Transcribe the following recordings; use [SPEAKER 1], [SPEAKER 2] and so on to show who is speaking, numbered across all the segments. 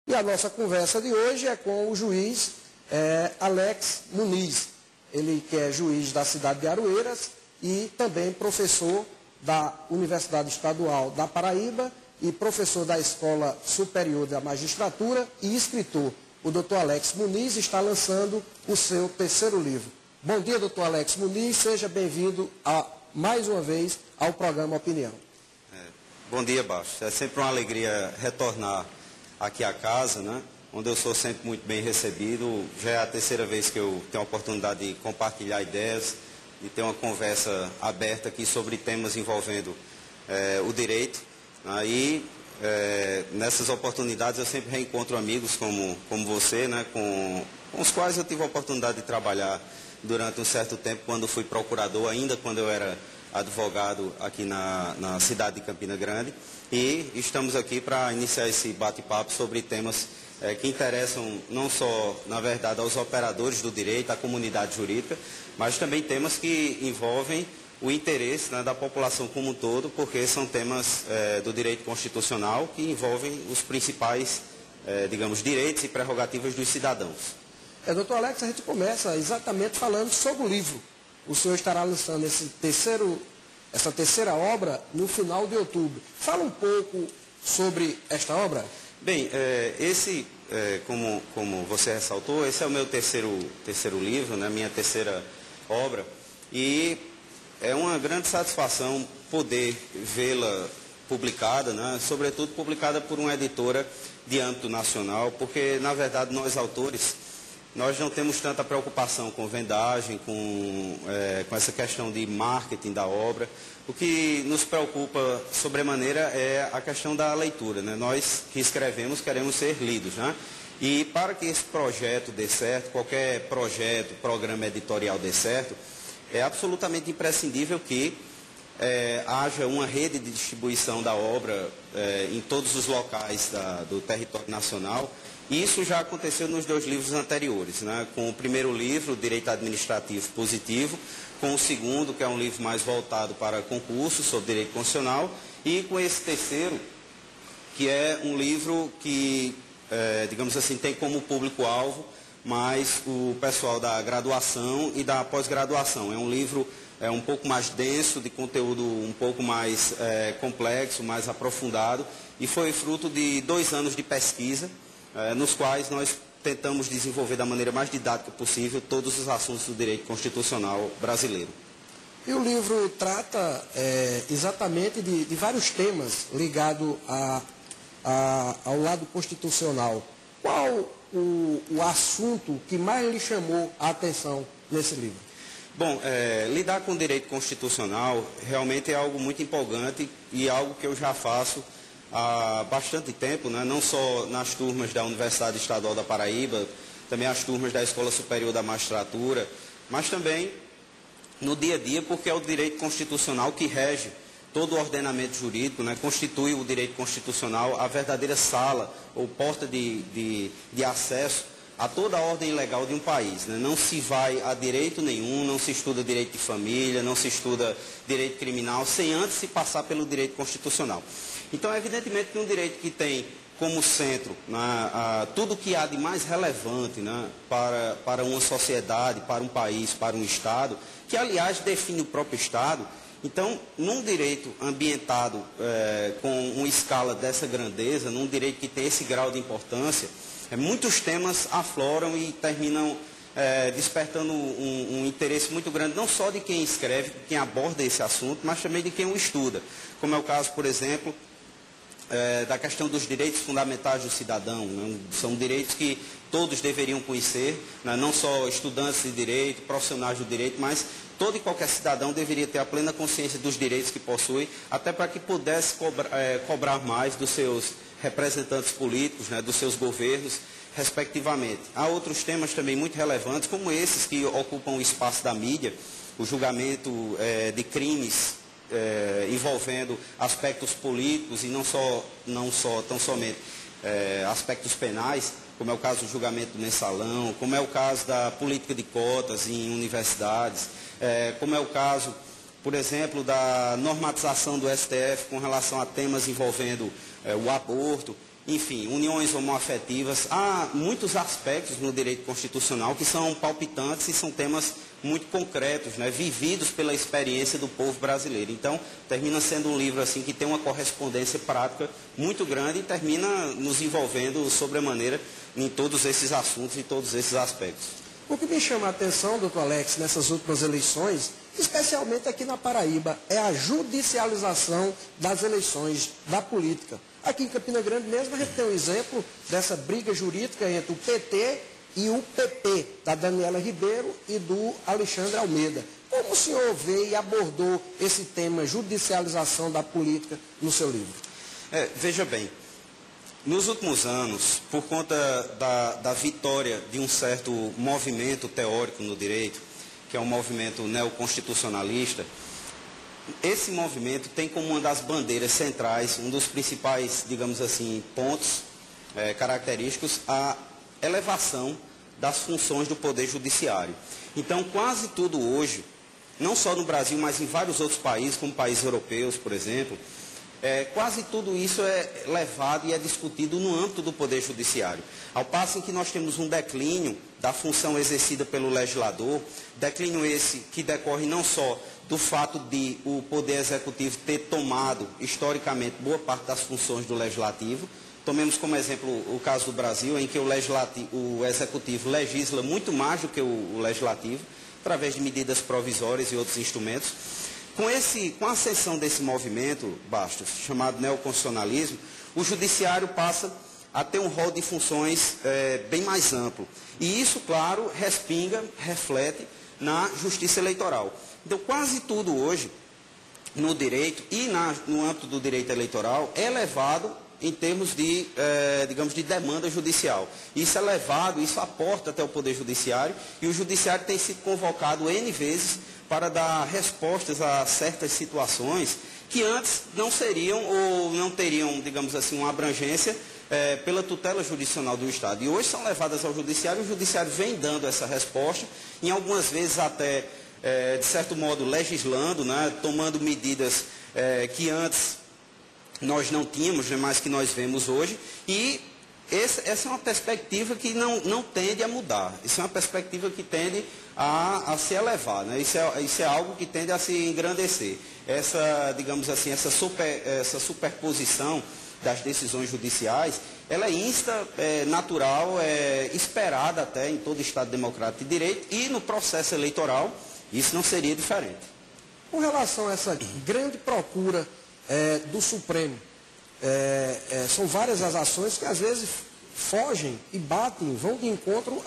[SPEAKER 1] E a nossa conversa de hoje é com o juiz Alex Muniz, ele que é juiz da cidade de Aroeiras e também professor da Universidade Estadual da Paraíba e professor da Escola Superior da Magistratura e escritor. O doutor Alex Muniz está lançando o seu terceiro livro. Bom dia, doutor Alex Muniz, seja bem-vindo mais uma vez ao programa Opinião.
[SPEAKER 2] Bom dia, Bastos. É sempre uma alegria retornar aqui à casa, né? Onde eu sou sempre muito bem recebido. Já é a terceira vez que eu tenho a oportunidade de compartilhar ideias, de ter uma conversa aberta aqui sobre temas envolvendo o direito. Aí, nessas oportunidades, eu sempre reencontro amigos como você, né? Com os quais eu tive a oportunidade de trabalhar durante um certo tempo, quando fui procurador, ainda quando eu era advogado aqui na cidade de Campina Grande. E estamos aqui para iniciar esse bate-papo sobre temas que interessam não só, na verdade, aos operadores do direito, à comunidade jurídica, mas também temas que envolvem o interesse, né, da população como um todo, porque são temas do direito constitucional que envolvem os principais, digamos, direitos e prerrogativas dos cidadãos.
[SPEAKER 1] Doutor Alex, a gente começa exatamente falando sobre o livro. O senhor estará lançando essa terceira obra no final de outubro. Fala um pouco sobre esta obra.
[SPEAKER 2] Bem, como você ressaltou, esse é o meu terceiro livro, né, minha terceira obra, e é uma grande satisfação poder vê-la publicada, né, sobretudo publicada por uma editora de âmbito nacional, porque, na verdade, nós autores, nós não temos tanta preocupação com vendagem, com essa questão de marketing da obra. O que nos preocupa sobremaneira é a questão da leitura, né? Nós que escrevemos queremos ser lidos, né? E para que esse projeto dê certo, qualquer projeto, programa editorial dê certo, é absolutamente imprescindível que haja uma rede de distribuição da obra em todos os locais do território nacional. E isso já aconteceu nos dois livros anteriores, né? Com o primeiro livro, Direito Administrativo Positivo, com o segundo, que é um livro mais voltado para concursos sobre direito constitucional, e com esse terceiro, que é um livro que, digamos assim, tem como público-alvo mais o pessoal da graduação e da pós-graduação. É um livro um pouco mais denso, de conteúdo um pouco mais complexo, mais aprofundado, e foi fruto de 2 anos de pesquisa, nos quais nós tentamos desenvolver da maneira mais didática possível todos os assuntos do direito constitucional brasileiro.
[SPEAKER 1] E o livro trata exatamente de vários temas ligados ao lado constitucional. Qual o assunto que mais lhe chamou a atenção nesse livro?
[SPEAKER 2] Bom, lidar com o direito constitucional realmente é algo muito empolgante e algo que eu já faço há bastante tempo, né? Não só nas turmas da Universidade Estadual da Paraíba, também as turmas da Escola Superior da Magistratura, mas também no dia a dia, porque é o direito constitucional que rege todo o ordenamento jurídico, né? Constitui o direito constitucional a verdadeira sala ou porta de acesso a toda a ordem legal de um país, né? Não se vai a direito nenhum, não se estuda direito de família, não se estuda direito criminal, sem antes se passar pelo direito constitucional. Então, evidentemente que um direito que tem como centro, né, tudo que há de mais relevante, né, para uma sociedade, para um país, para um Estado, que aliás define o próprio Estado. Então, num direito ambientado com uma escala dessa grandeza, num direito que tem esse grau de importância, muitos temas afloram e terminam despertando um interesse muito grande, não só de quem escreve, quem aborda esse assunto, mas também de quem o estuda. Como é o caso, por exemplo, da questão dos direitos fundamentais do cidadão, né? São direitos que todos deveriam conhecer, né? Não só estudantes de direito, profissionais do direito, mas todo e qualquer cidadão deveria ter a plena consciência dos direitos que possui, até para que pudesse cobrar mais dos seus representantes políticos, né? Dos seus governos, respectivamente. Há outros temas também muito relevantes, como esses que ocupam o espaço da mídia, o julgamento de crimes envolvendo aspectos políticos e não só tão somente aspectos penais, como é o caso do julgamento do mensalão, como é o caso da política de cotas em universidades, como é o caso, por exemplo, da normatização do STF com relação a temas envolvendo o aborto. enfim, uniões homoafetivas. Há muitos aspectos no direito constitucional que são palpitantes e são temas muito concretos, né, vividos pela experiência do povo brasileiro. Então, termina sendo um livro assim que tem uma correspondência prática muito grande e termina nos envolvendo sobremaneira em todos esses assuntos e todos esses aspectos.
[SPEAKER 1] O que me chama a atenção, doutor Alex, nessas últimas eleições, especialmente aqui na Paraíba, é a judicialização das eleições, da política. Aqui em Campina Grande mesmo, a gente tem um exemplo dessa briga jurídica entre o PT e o PP, da Daniela Ribeiro e do Alexandre Almeida. Como o senhor vê e abordou esse tema, judicialização da política, no seu livro?
[SPEAKER 2] Veja bem, nos últimos anos, por conta da vitória de um certo movimento teórico no direito, que é um movimento neoconstitucionalista, esse movimento tem como uma das bandeiras centrais, um dos principais, digamos assim, pontos característicos, a elevação das funções do Poder Judiciário. Então, quase tudo hoje, não só no Brasil, mas em vários outros países, como países europeus, por exemplo, quase tudo isso é levado e é discutido no âmbito do Poder Judiciário. Ao passo em que nós temos um declínio da função exercida pelo legislador, declínio esse que decorre não só do fato de o Poder Executivo ter tomado, historicamente, boa parte das funções do Legislativo. Tomemos como exemplo o caso do Brasil, em que o Executivo legisla muito mais do que o Legislativo, através de medidas provisórias e outros instrumentos. Com a ascensão desse movimento, Bastos, chamado neoconstitucionalismo, o Judiciário passa a ter um rol de funções bem mais amplo. E isso, claro, reflete na justiça eleitoral. Então, quase tudo hoje, no direito e no âmbito do direito eleitoral, é levado em termos de, digamos, de demanda judicial. Isso é levado, isso aporta até o Poder Judiciário, e o Judiciário tem sido convocado N vezes para dar respostas a certas situações que antes não seriam ou não teriam, digamos assim, uma abrangência pela tutela jurisdicional do Estado. E hoje são levadas ao Judiciário, e o Judiciário vem dando essa resposta, em algumas vezes até, de certo modo, legislando, né, tomando medidas que antes nós não tínhamos, né, mas que nós vemos hoje, e essa é uma perspectiva que não tende a mudar. Isso é uma perspectiva que tende a se elevar, né? Isso é algo que tende a se engrandecer. Essa, digamos assim, essa superposição das decisões judiciais, ela é insta, natural, esperada até em todo Estado democrático de direito, e no processo eleitoral isso não seria diferente.
[SPEAKER 1] Com relação a essa grande procura do Supremo, são várias as ações que às vezes fogem e batem, vão de encontro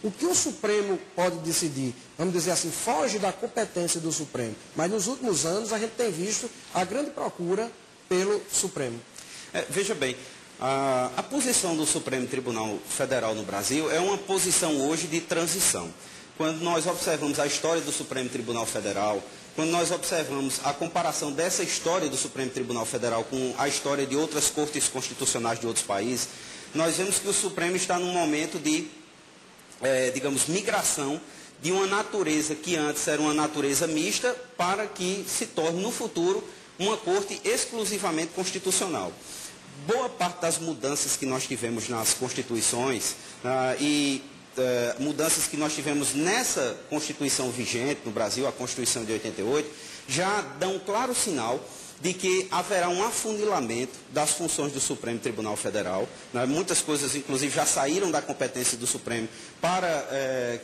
[SPEAKER 1] o que o Supremo pode decidir. Vamos dizer assim, foge da competência do Supremo. Mas nos últimos anos a gente tem visto a grande procura pelo Supremo.
[SPEAKER 2] Veja bem, a posição do Supremo Tribunal Federal no Brasil é uma posição hoje de transição. Quando nós observamos a história do Supremo Tribunal Federal, quando nós observamos a comparação dessa história do Supremo Tribunal Federal com a história de outras cortes constitucionais de outros países, nós vemos que o Supremo está num momento de, digamos, migração de uma natureza que antes era uma natureza mista para que se torne no futuro uma corte exclusivamente constitucional. Boa parte das mudanças que nós tivemos nas constituições mudanças que nós tivemos nessa Constituição vigente no Brasil, a Constituição de 88, já dão um claro sinal de que haverá um afunilamento das funções do Supremo Tribunal Federal. Muitas coisas, inclusive, já saíram da competência do Supremo para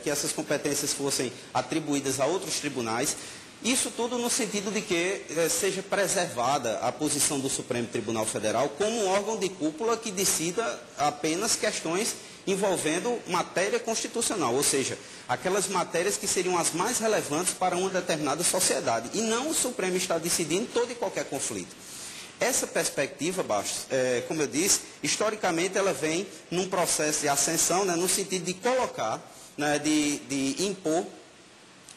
[SPEAKER 2] que essas competências fossem atribuídas a outros tribunais. Isso tudo no sentido de que seja preservada a posição do Supremo Tribunal Federal como um órgão de cúpula que decida apenas questões envolvendo matéria constitucional, ou seja, aquelas matérias que seriam as mais relevantes para uma determinada sociedade, e não o Supremo está decidindo todo e qualquer conflito. Essa perspectiva, Bastos, como eu disse, historicamente ela vem num processo de ascensão, né, no sentido de colocar, né, de impor,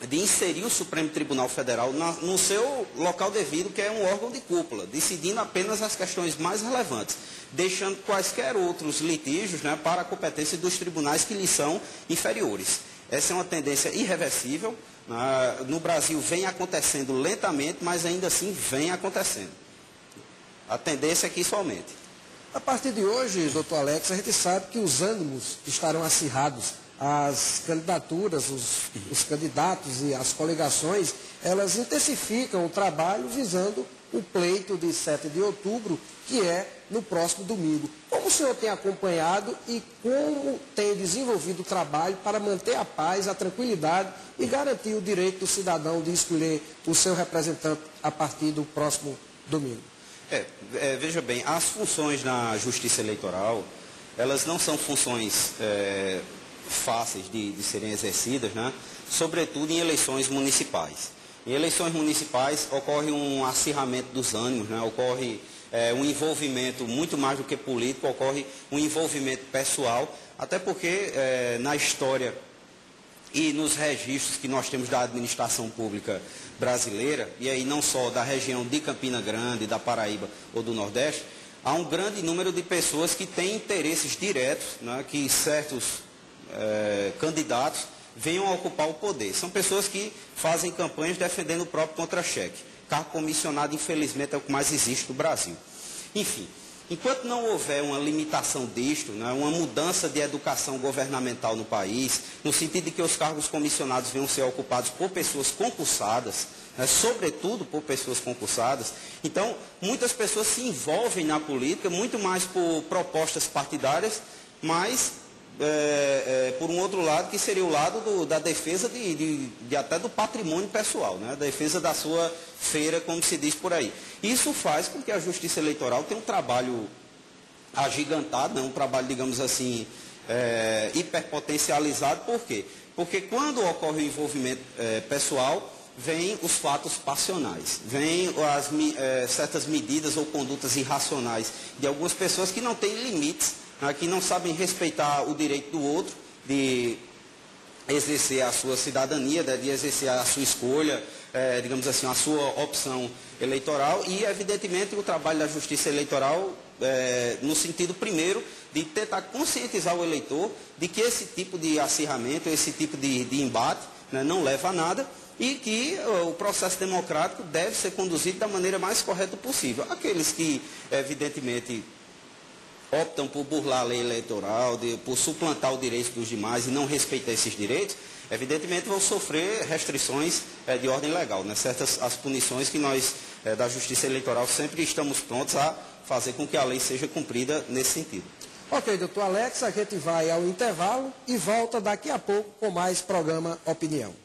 [SPEAKER 2] de inserir o Supremo Tribunal Federal no seu local devido, que é um órgão de cúpula, decidindo apenas as questões mais relevantes, deixando quaisquer outros litígios, né, para a competência dos tribunais que lhes são inferiores. Essa é uma tendência irreversível. No Brasil vem acontecendo lentamente, mas ainda assim vem acontecendo. A tendência é que isso aumente.
[SPEAKER 1] A partir de hoje, doutor Alex, a gente sabe que os ânimos estarão acirrados. As candidaturas, os candidatos e as coligações, elas intensificam o trabalho visando o pleito de 7 de outubro, que é no próximo domingo. Como o senhor tem acompanhado e como tem desenvolvido o trabalho para manter a paz, a tranquilidade e garantir o direito do cidadão de escolher o seu representante a partir do próximo domingo?
[SPEAKER 2] Veja bem, as funções na Justiça Eleitoral, elas não são funções fáceis de serem exercidas, né? Sobretudo em eleições municipais. Em eleições municipais ocorre um acirramento dos ânimos, né? Ocorre um envolvimento muito mais do que político, ocorre um envolvimento pessoal, até porque na história e nos registros que nós temos da administração pública brasileira, e aí não só da região de Campina Grande, da Paraíba ou do Nordeste, há um grande número de pessoas que têm interesses diretos, né, que certos candidatos venham a ocupar o poder. São pessoas que fazem campanhas defendendo o próprio contra-cheque. Cargo comissionado, infelizmente, é o que mais existe no Brasil. Enfim, enquanto não houver uma limitação disto, né, uma mudança de educação governamental no país, no sentido de que os cargos comissionados venham a ser ocupados por pessoas concursadas, né, sobretudo por pessoas concursadas, então muitas pessoas se envolvem na política, muito mais por propostas partidárias, mas por um outro lado, que seria o lado da defesa até do patrimônio pessoal, né? A defesa da sua feira, como se diz por aí. Isso faz com que a Justiça Eleitoral tenha um trabalho agigantado, né? Um trabalho, digamos assim, hiperpotencializado. Por quê? Porque quando ocorre o envolvimento pessoal, vêm os fatos passionais, vêm certas medidas ou condutas irracionais de algumas pessoas que não têm limites, que não sabem respeitar o direito do outro de exercer a sua cidadania, de exercer a sua escolha, digamos assim, a sua opção eleitoral e, evidentemente, o trabalho da Justiça Eleitoral no sentido, primeiro, de tentar conscientizar o eleitor de que esse tipo de acirramento, esse tipo de embate, né, não leva a nada e que o processo democrático deve ser conduzido da maneira mais correta possível. Aqueles que, evidentemente, optam por burlar a lei eleitoral, por suplantar o direito dos demais e não respeitar esses direitos, evidentemente vão sofrer restrições de ordem legal, né? Certas as punições que nós, da Justiça Eleitoral, sempre estamos prontos a fazer com que a lei seja cumprida nesse sentido.
[SPEAKER 1] Ok, doutor Alex, a gente vai ao intervalo e volta daqui a pouco com mais programa Opinião.